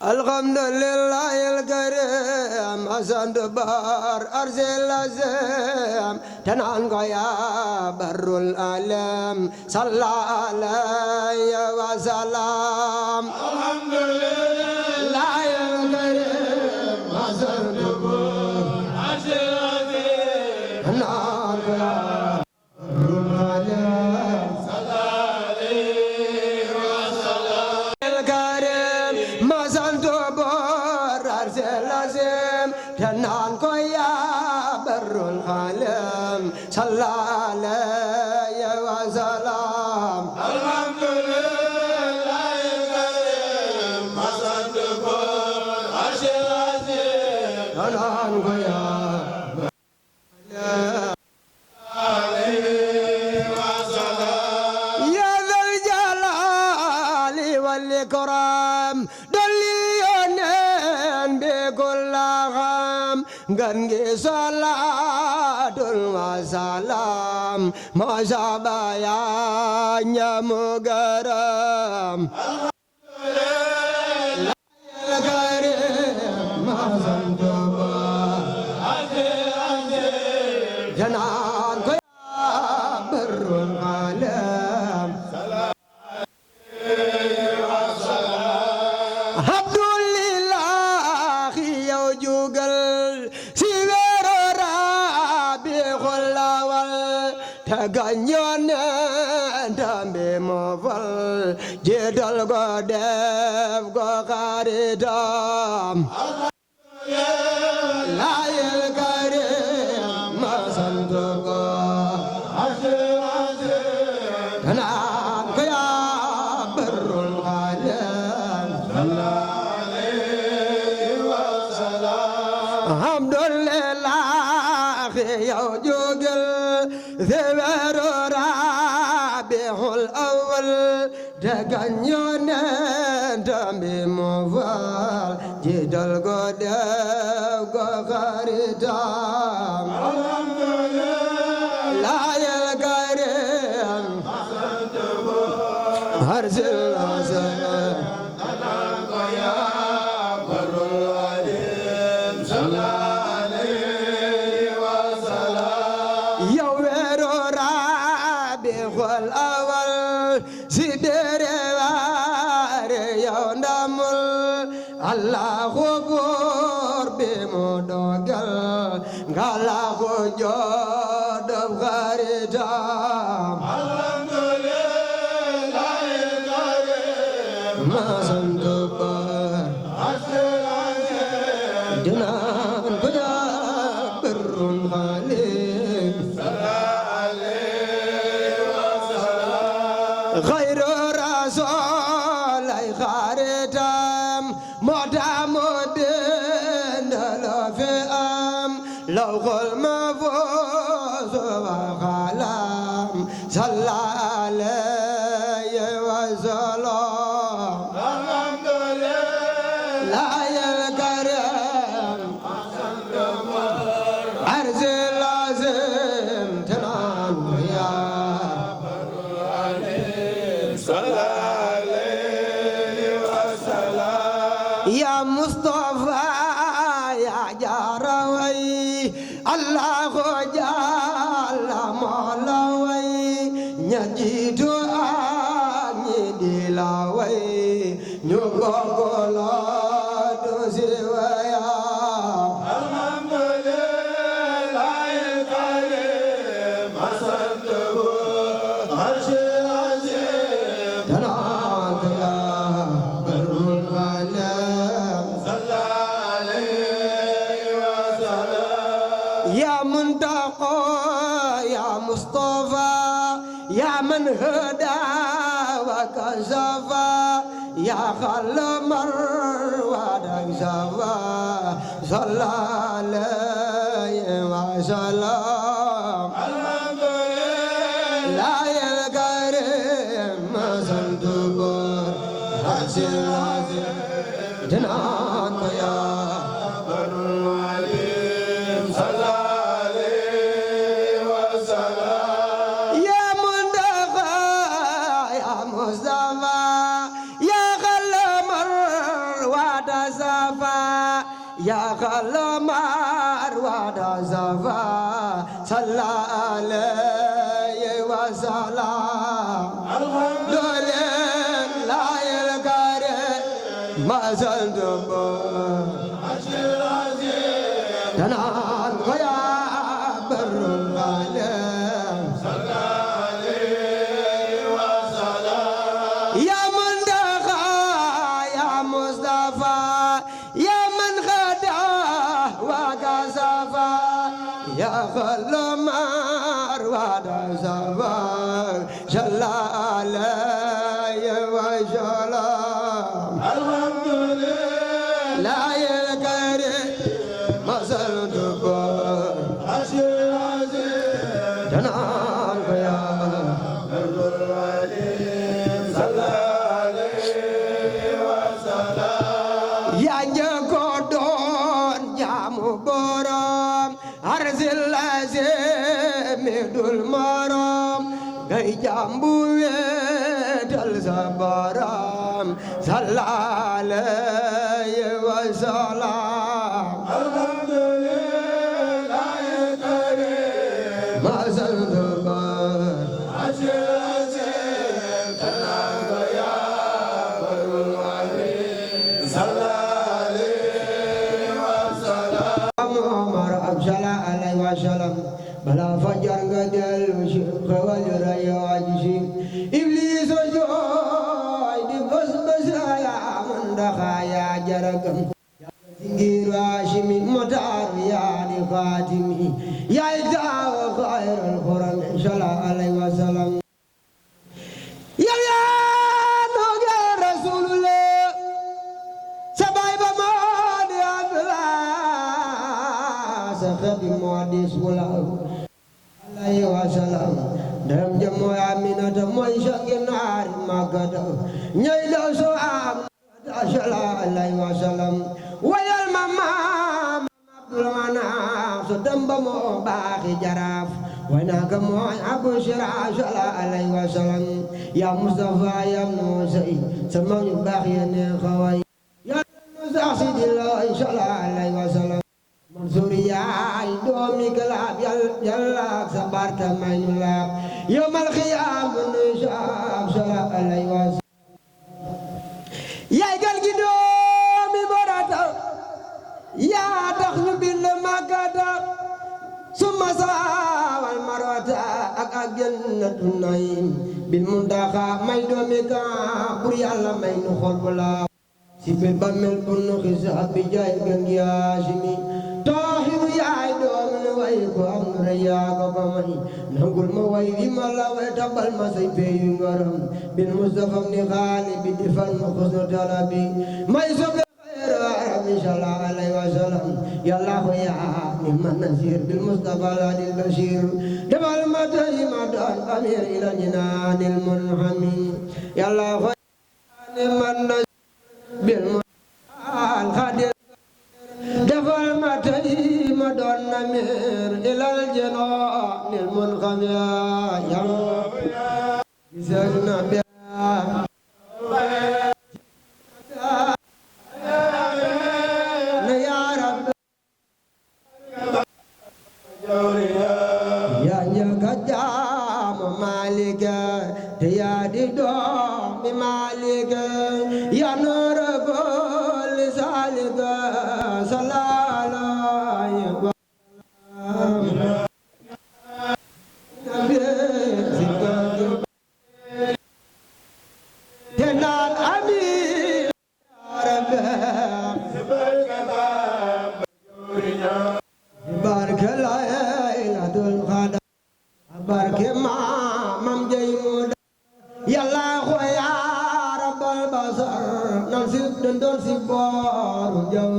الحمد لله الكريم حسن دبار أرسل الزم تنعنق يا بر الألم صلى عليه وسلم الحمد لله الكريم حسن دبار أرسل الزم تنعنق يا تنان كويا بر العالم صلى عليه وسلم الحمد لله الكريم حسن دبار أرسل الزم تنان كويا عليه وسلم يا ذا الجلال والإكرام بكل غام غنغي صلاة وسلام ما شابا يا نمغرام الكريم ما زنتبا جنان كيا بر العالم ganyan dambe mo fal jedal go def go xaritam la yel karim ma sant ko tanan ko ya barul alam sallallahu alayhi wa sallam alhamdulillah yow jógal ذبر رابع الأول تغنيون دمي مفال جدل قدف قخرتام الحمد لله لا يلقرم هرزل الحسن تنانك يا بر العليم صلى الأول سيدر وار يوندمل الله غفور بمدوغل غلا خجود غريدام الحمد لله الكريم ما سندبر جنان قدا بر خالق غير رسول خارتم مدين لفئام لو قل مفوز وخلام صلى عليه وسلم الحمد لله الكريم عرز العظيم تنام يا يا مصطفى يا جاروي الله جل مولاي نجيت اني دلاوي نغوغولا دوسيويا الحمد لله الكريم حسن دبر عرش العظيم تنانك يا بر العالم صلى عليه وسلم يا منتقى يا مصطفى يا من هدى وكشف يا خل مروى شفا صلى عليه وسلم الحمد لله الكريم ما سنتبر حسن العظيم جنانك يا بر العليم صلى عليه وسلم يا منتقى يا مصطفى يا خل مروى wada safa ya khalamar wada safa sallallahu alayhi wa sallam alhamdulillah el karim ma santubo tanan ko ya barul ghalam يا منتخى يا مصطفى يا من غدا وكسفى يا خلمار ودسفى جل عليه وسلم الحمد لله الكريم ما زلت جنان يا yaa njëkko doon jaamu borom arsil mi dul morom ngay jambu wetal sa borom sallallahu alayhi wa sallam alhamdulillah karim ma bala fajar nga dellu si xewal rayo aji si iblis o jooy di bës bës ya mandaxa ya jaragam singiru Haashimi motaar ya di Faatimi yaay taawa xayral xuram sallallahu alayhi wa sallam yow yaa nooge rasulullah sa baay ba moo di Abdullah sa xebi moo di Sulaw alayhi wa sallam dem jëm mooy Aminata mooy sangi naari Makkata ñay daw so am sallallahu alayhi wa sallam wayal ma maam Abdul Manaf so dem ba moo baaxi jaraaf way naa ko mooy Abu Shira sallallahu alayhi wa sallam ya Mustafa ya Musa sama ñu baax ya ne xaway ya Musa sidillah sallallahu alayhi wa sallam Mansour yaay doomi galaab yàlla sa barka may ñu laab yawmal xiyaam nu saab sallallahu alayhi wa sallam yaay gal gi doomi borata yaa tax ñu bind Makkata summa saawal marwata ak jannatu naym bil muntaxa may doomi ka bur yàlla may nu xol bu laaw si biir bàmmeel bu nu xisaab bi jaay gën gi Haashimi tooxiru yaay doomi nu way ko am nu rey yaa ko ko may nangul ma way wi ma la way tabal ma say peyu ngaram bil Mustafa ni xaali bi di fan ma xusnu talabi may sobe xayra arabi sallallahu alayhi wa sallam yàlla ko yaa ni man nasir bil Mustafa ladil bashir defal ma tay ma doon amir ila jinaanil munhamin yàlla ko yaa ni man nasir bil Mustafa xadir defal ma tay ma doon amir ila jinaanil munhamin yàlla bisana bi yaa njëkka jaamu Maalika te yaa di doomi Maalika yaa noora bool saalika sallallahu alayhi wa sallam te naan amiin barke laylatul qadr barke maamam jey muda yàlla ko yaa rabbal basar nan si doon si booru jaw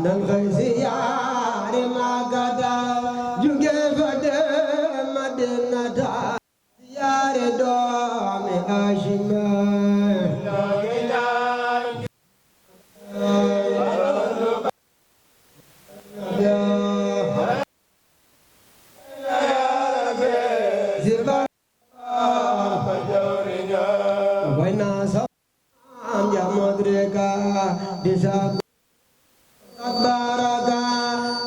nan xëy si yaari Makkata jóge fa dem Madinata yaari doomi Haashimi bisa baraka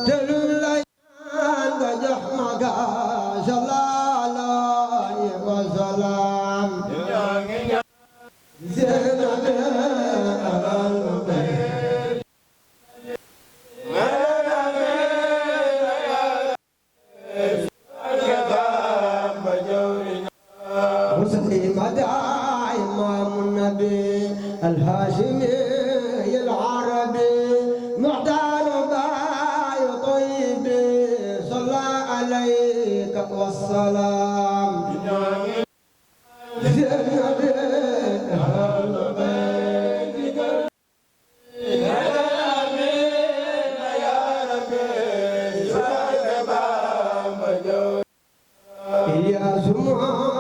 telulay nga jox maga sallallahu alayhi wa sallam الهاشمي العربي معتاد باي طيبي صلى عليك والسلام يا سمع